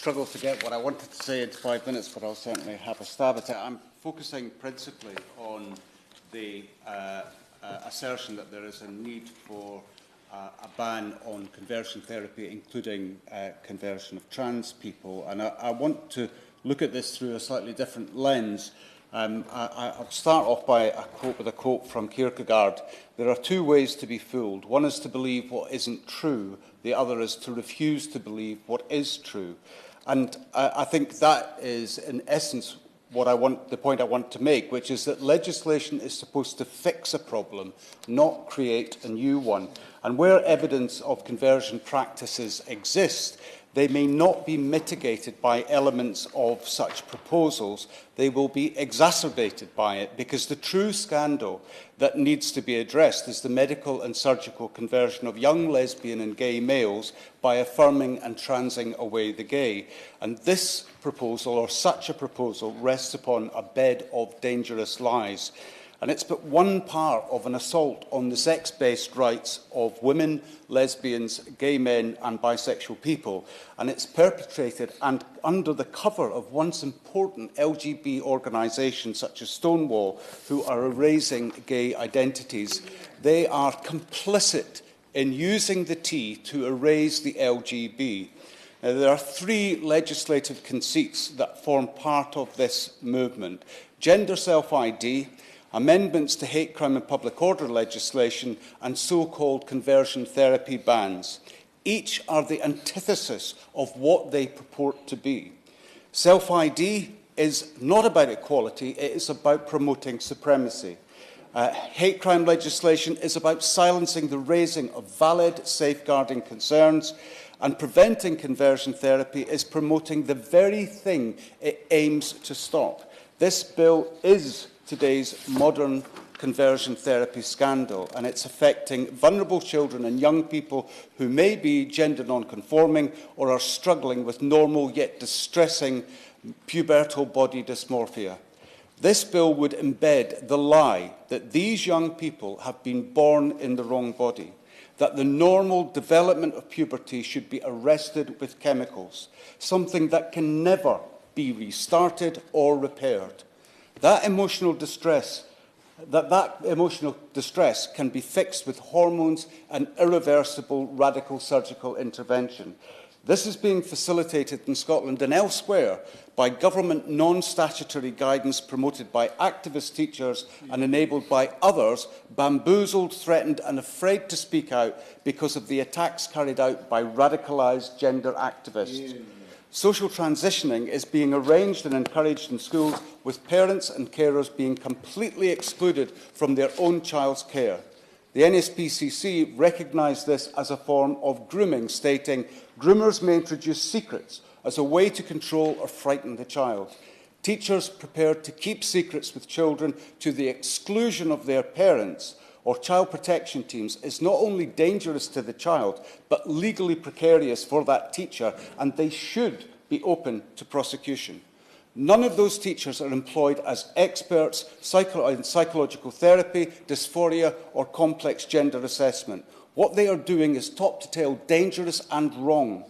struggle to get what I wanted to say in 5 minutes, but I'll certainly have a stab at it. I'm focusing principally on the assertion that there is a need for a ban on conversion therapy, including conversion of trans people. And I want to look at this through a slightly different lens. I'll start off with a quote from Kierkegaard. There are two ways to be fooled. One is to believe what isn't true. The other is to refuse to believe what is true. And I think that is, in essence, the point I want to make, which is that legislation is supposed to fix a problem, not create a new one. And where evidence of conversion practices exist, they may not be mitigated by elements of such proposals. They will be exacerbated by it, because the true scandal that needs to be addressed is the medical and surgical conversion of young lesbian and gay males by affirming and transing away the gay. And this proposal, or such a proposal, rests upon a bed of dangerous lies. And it's but one part of an assault on the sex-based rights of women, lesbians, gay men and bisexual people. And it's perpetrated and under the cover of once important LGBT organisations such as Stonewall, who are erasing gay identities. They are complicit in using the T to erase the LGB. Now, there are three legislative conceits that form part of this movement: gender self-ID, amendments to hate crime and public order legislation, and so-called conversion therapy bans. Each are the antithesis of what they purport to be. Self-ID is not about equality, it is about promoting supremacy. Hate crime legislation is about silencing the raising of valid safeguarding concerns, and preventing conversion therapy is promoting the very thing it aims to stop. This bill is today's modern conversion therapy scandal, and it's affecting vulnerable children and young people who may be gender non-conforming or are struggling with normal yet distressing pubertal body dysmorphia. This bill would embed the lie that these young people have been born in the wrong body, that the normal development of puberty should be arrested with chemicals, something that can never be restarted or repaired. That emotional distress can be fixed with hormones and irreversible radical surgical intervention. This is being facilitated in Scotland and elsewhere by government non-statutory guidance promoted by activist teachers and enabled by others, bamboozled, threatened and afraid to speak out because of the attacks carried out by radicalised gender activists. Social transitioning is being arranged and encouraged in schools, with parents and carers being completely excluded from their own child's care. The NSPCC recognised this as a form of grooming, stating, "Groomers may introduce secrets as a way to control or frighten the child. Teachers prepared to keep secrets with children to the exclusion of their parents or child protection teams is not only dangerous to the child, but legally precarious for that teacher, and they should be open to prosecution." None of those teachers are employed as experts in psychological therapy, dysphoria, or complex gender assessment. What they are doing is top-to-tail dangerous and wrong.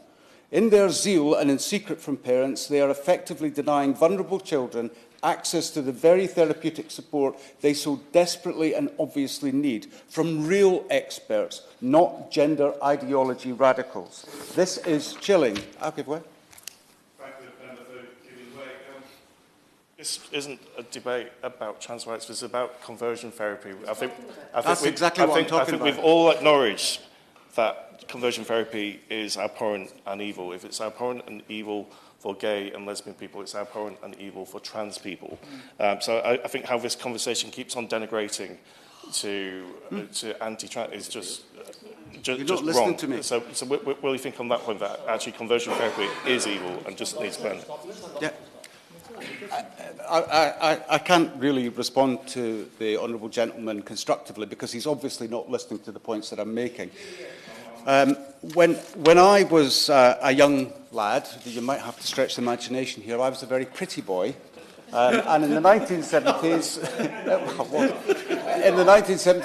In their zeal and in secret from parents, they are effectively denying vulnerable children access to the very therapeutic support they so desperately and obviously need from real experts, not gender ideology radicals. This is chilling. I'll give way. This isn't a debate about trans rights, it's about conversion therapy. I think we've all acknowledged that conversion therapy is abhorrent and evil. If it's abhorrent and evil for gay and lesbian people, it's abhorrent and evil for trans people. So I think how this conversation keeps on denigrating to anti-trans is just not listening wrong. to me. So what do you think on that point, that actually conversion therapy is evil and just needs banned? Yeah. I can't really respond to the honourable gentleman constructively because he's obviously not listening to the points that I'm making. When I was a young lad, you might have to stretch the imagination here, I was a very pretty boy. And in the 1970s,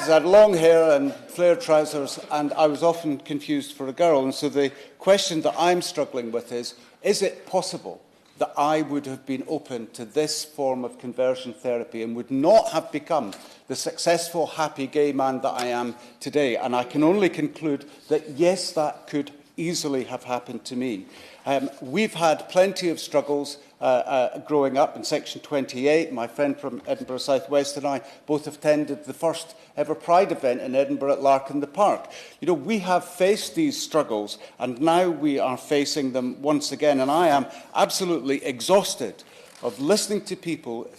I had long hair and flared trousers, and I was often confused for a girl. And so the question that I'm struggling with is is it possible that I would have been open to this form of conversion therapy and would not have become the successful, happy gay man that I am today? And I can only conclude that, yes, that could easily have happened to me. We've had plenty of struggles growing up in Section 28. My friend from Edinburgh South West and I both attended the first ever Pride event in Edinburgh at Lark in the Park. You know, we have faced these struggles, and now we are facing them once again. And I am absolutely exhausted of listening to people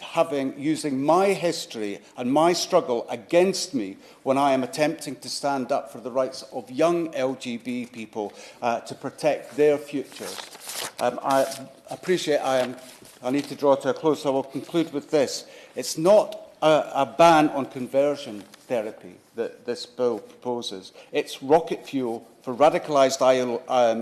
using my history and my struggle against me when I am attempting to stand up for the rights of young LGBT people to protect their futures. I appreciate I need to draw to a close, so I will conclude with this. It's not a ban on conversion therapy that this bill proposes. It's rocket fuel for radicalised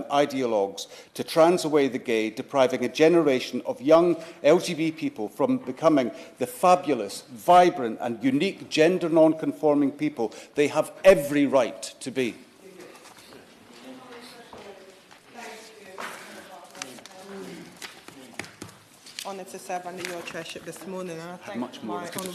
ideologues to trans away the gay, depriving a generation of young LGBT people from becoming the fabulous, vibrant and unique gender non-conforming people they have every right to be. Honoured to serve under your chairship this morning, and I thank my honourable